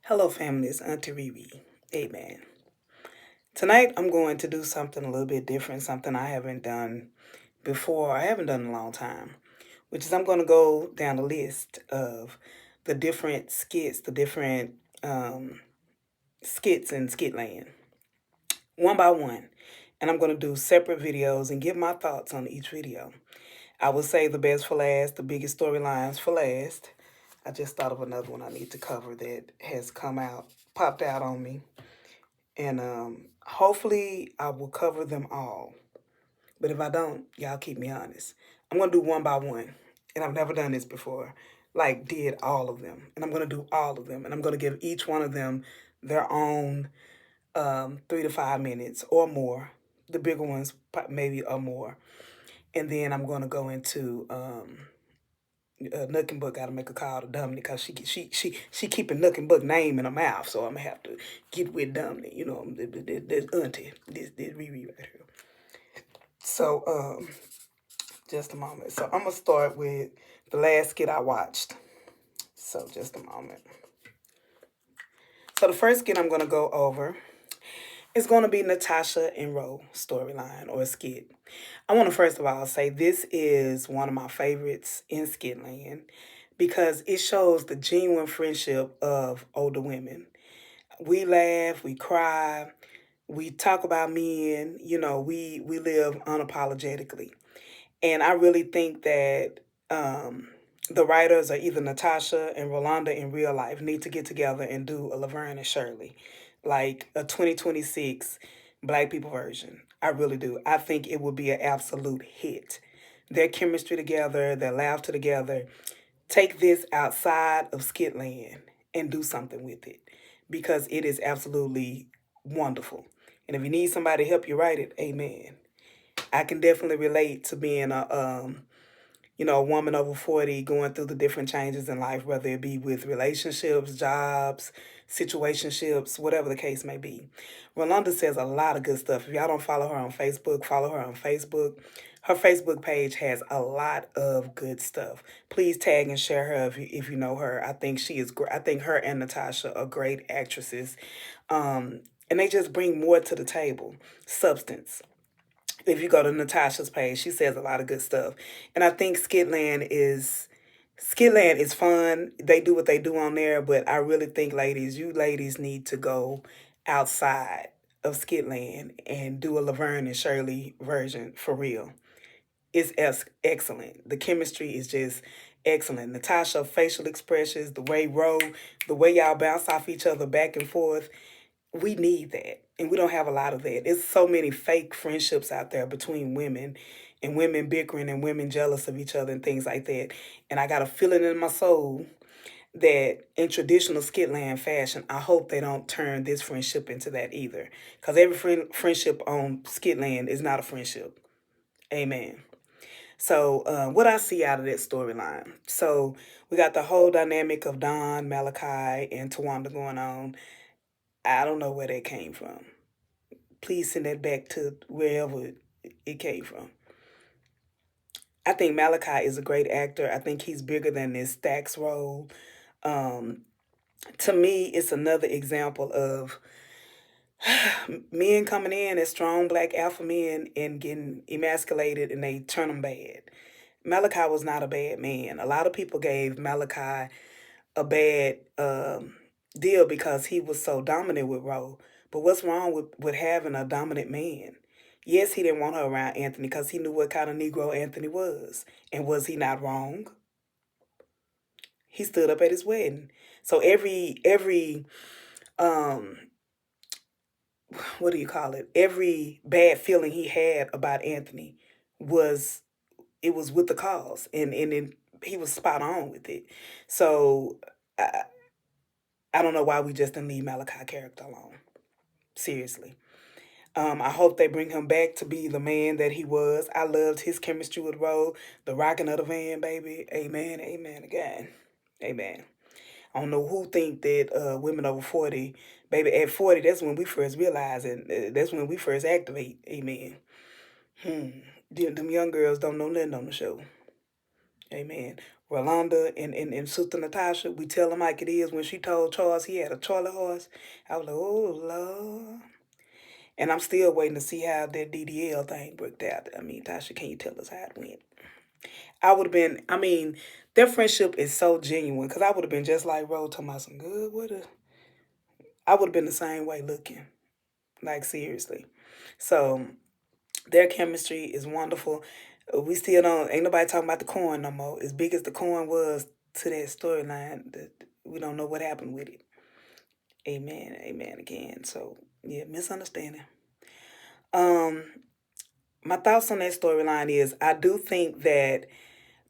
Hello, family. It's Auntie Riri. Amen. Tonight, I'm going to do something a little bit different, something I haven't done before. I haven't done in a long time, which is I'm going to go down a list of the different skits, the different skits in Skitland, one by one. And I'm going to do separate videos and give my thoughts on each video. I will save the best for last, the biggest storylines for last. I just thought of another one I need to cover that has popped out on me. And hopefully I will cover them all. But if I don't, y'all keep me honest. I'm going to do one by one. And I've never done this before. Like, did all of them. And I'm going to do all of them. And I'm going to give each one of them their own 3 to 5 minutes or more. The bigger ones, maybe or more. And then I'm going to go into Nook and Book. Got to make a call to Dummy because she keeping Nook and Book name in her mouth, so I'm gonna have to get with Dummy. You know, this auntie, this Riri right here. So just a moment. So I'm gonna start with the last skit I watched. So just a moment. So the first skit I'm gonna go over is gonna be Natasha and Ro storyline or skit. I want to first of all say this is one of my favorites in Skitland because it shows the genuine friendship of older women. We laugh, we cry, we talk about men, we live unapologetically. And I really think that the writers are either Natasha and Rolanda in real life need to get together and do a Laverne and Shirley, like a 2026 Black people version. I really do. I think it would be an absolute hit. Their chemistry together, their laughter together. Take this outside of Skitland and do something with it because it is absolutely wonderful. And if you need somebody to help you write it, amen. I can definitely relate to being a woman over 40 going through the different changes in life, whether it be with relationships, jobs, situationships, whatever the case may be. Rolanda says a lot of good stuff. If y'all don't follow her on Facebook, follow her on Facebook. Her Facebook page has a lot of good stuff. Please tag and share her if you know her. I think she is great. I think her and Natasha are great actresses. And they just bring more to the table. Substance. If you go to Natasha's page, she says a lot of good stuff. And I think Skitland is fun. They do what they do on there, but I really think you ladies need to go outside of Skitland and do a Laverne and Shirley version for real. It's excellent. The chemistry is just excellent. Natasha facial expressions, the way y'all bounce off each other back and forth, we need that. And we don't have a lot of that. There's so many fake friendships out there between women and women bickering and women jealous of each other and things like that. And I got a feeling in my soul that in traditional Skitland fashion, I hope they don't turn this friendship into that either. Because every friendship on Skitland is not a friendship. Amen. So, what I see out of that storyline. So, we got the whole dynamic of Don, Malachi, and Tawanda going on. I don't know where that came from. Please send that back to wherever it came from. I think Malachi is a great actor. I think he's bigger than this Stax role. To me, it's another example of men coming in as strong black alpha men and getting emasculated and they turn them bad. Malachi was not a bad man. A lot of people gave Malachi a bad deal because he was so dominant with Ro. But what's wrong with having a dominant man? Yes, he didn't want her around Anthony because he knew what kind of Negro Anthony was. And was he not wrong? He stood up at his wedding. So every what do you call it? Every bad feeling he had about Anthony was it was with the cause, and he was spot on with it. So I don't know why we just didn't leave Malachi character alone. Seriously. I hope they bring him back to be the man that he was. I loved his chemistry with Ro, the rocking of the van, baby. Amen, amen again. Amen. I don't know who think that women over 40, baby, at 40, that's when we first realize and that's when we first activate. Amen. Them young girls don't know nothing on the show. Amen. Rolanda and Sister Natasha, we tell them like it is. When she told Charles he had a Charlie horse, I was like, oh, Lord. And I'm still waiting to see how that DDL thing worked out. I mean, Tasha, can you tell us how it went? I would have been, I mean, their friendship is so genuine because I would have been just like Ro talking about some good, I would have been the same way looking, like seriously. So their chemistry is wonderful. We still don't, ain't nobody talking about the corn no more. As big as the corn was to that storyline, we don't know what happened with it. Amen, amen again. So, yeah, misunderstanding. Um, my thoughts on that storyline is I do think that,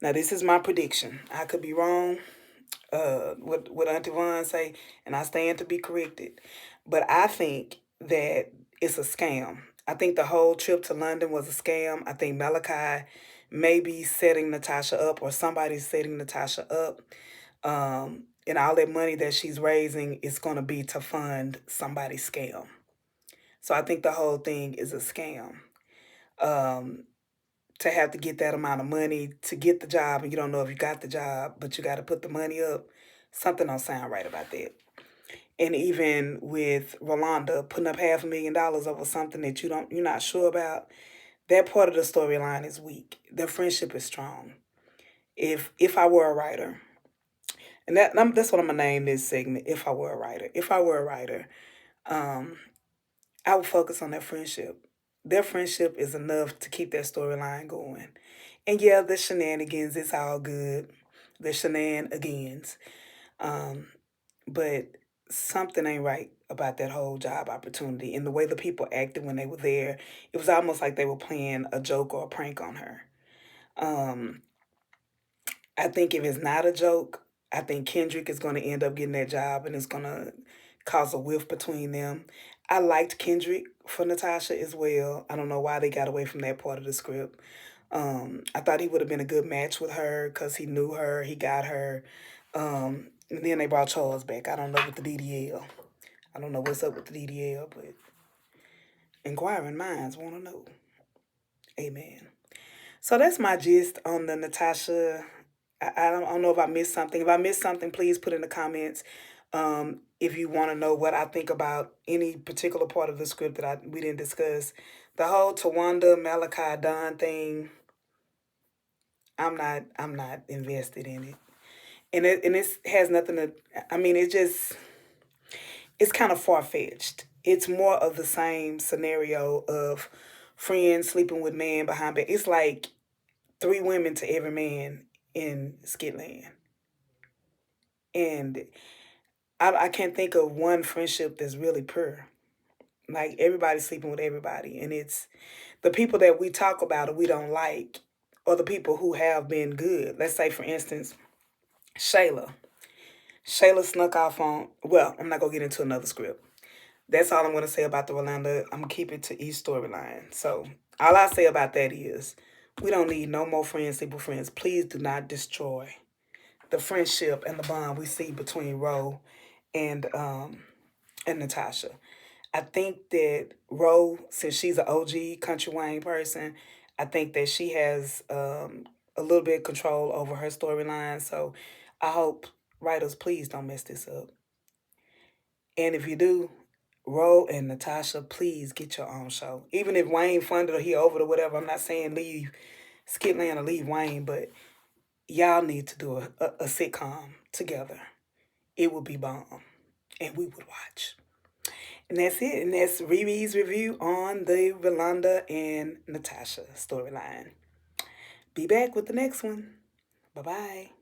now this is my prediction. I could be wrong, what Auntie Vaughn say, and I stand to be corrected. But I think that it's a scam. I think the whole trip to London was a scam. I think Malachi may be setting Natasha up, or somebody's setting Natasha up. And all that money that she's raising is going to be to fund somebody's scam. So I think the whole thing is a scam. Um, to have to get that amount of money to get the job, and you don't know if you got the job, but you got to put the money up. Something don't sound right about that. And even with Rolanda putting up $500,000 over something that you're not sure about, that part of the storyline is weak. Their friendship is strong. If I were a writer, and that's what I'm gonna name this segment. If I were a writer, um, I would focus on their friendship. Their friendship is enough to keep that storyline going. And yeah, the shenanigans, it's all good. The shenanigans. Um, but something ain't right about that whole job opportunity and the way the people acted when they were there. It was almost like they were playing a joke or a prank on her. Um, I think if it's not a joke, I think Kendrick is going to end up getting that job and it's going to cause a whiff between them. I liked Kendrick for Natasha as well. I don't know why they got away from that part of the script. I thought he would have been a good match with her because he knew her, he got her. And then they brought Charles back. I don't know with the DDL. I don't know what's up with the DDL, but inquiring minds want to know. Amen. So that's my gist on the Natasha. I don't know if I missed something. If I missed something, please put in the comments. If you want to know what I think about any particular part of the script that we didn't discuss, the whole Tawanda Malachi Don thing, I'm not invested in it, and it has nothing to. I mean, it's kind of far fetched. It's more of the same scenario of friends sleeping with man behind back. It's like three women to every man in Skitland. And I can't think of one friendship that's really pure. Like everybody's sleeping with everybody. And it's the people that we talk about or we don't like, or the people who have been good. Let's say, for instance, Shayla. Shayla snuck off on, well, I'm not going to get into another script. That's all I'm going to say about the Rolanda. I'm going to keep it to each storyline. So all I say about that is we don't need no more friends, sleep with friends. Please do not destroy the friendship and the bond we see between Ro and Natasha. I think that Ro, since she's an OG country Wayne person, I think that she has a little bit of control over her storyline. So I hope writers, please don't mess this up. And if you do, Ro and Natasha, please get your own show. Even if Wayne funded or he over it or whatever, I'm not saying leave Skitland or leave Wayne, but y'all need to do a sitcom together. It would be bomb. And we would watch. And that's it. And that's Riri's review on the Rolanda and Natasha storyline. Be back with the next one. Bye-bye.